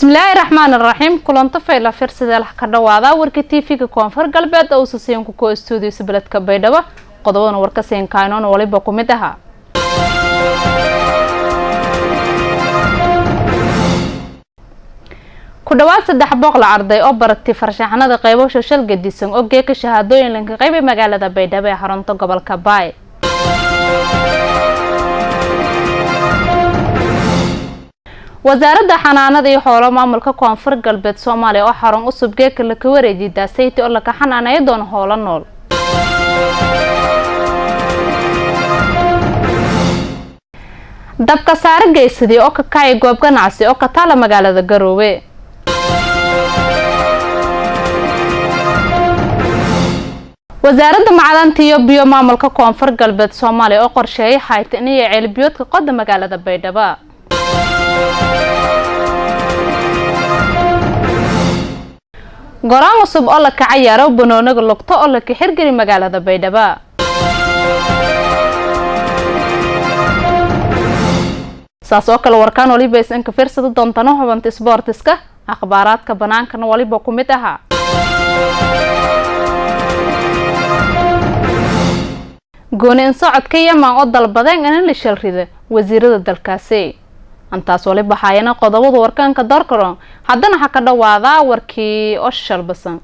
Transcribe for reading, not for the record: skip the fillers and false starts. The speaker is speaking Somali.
bismillaahi raxmaani raxiim kulanta fayla firsada la ka dhawaada warka TV-ga koonfur galbeed oo sasiin ku studio Sibladka Baydhabo qodobada warka seen kaaynoon waliba ku mid aha ku dhawaad 300 arday oo baratay farshaxanada qaybo social gedisan oo geeka shahaadooyin lanka qayb magaalada Baydhabo ee xarunta gobolka Baay wasaaradda xanaanada iyo xoolo maamulka koonfur galbeed Soomaaliya oo xarun cusub geeka la ka wareejiyay daasaytii oo la ka xanaanayo doon xoolo nool dabka saar geysadii oo ka kacay goob ganacsi oo ka taala magaalada Garowe wasaaradda macdanta iyo biyo maamulka koonfur galbeed Soomaaliya oo qorsheeyay hay'ad inay ceelbiyoodka qodda magaalada Baydhabo goraan cusub oo la ka ciyaaro banooniga lugta oo la ka xirgeli magaalada Baydhabo saasoo kale warkaan waliba isan ka fiirsado doontana hubanta sportiska akhbaaraadka banaankana waliba ku mid aha go'aan socodka Yaman oo dalbadeen in la shirrido wasiirada dalkaasi antaas waliba hayana qodobada warkaanka doorkaroon haddana waxa ka dhawaada warkii oo shalbasan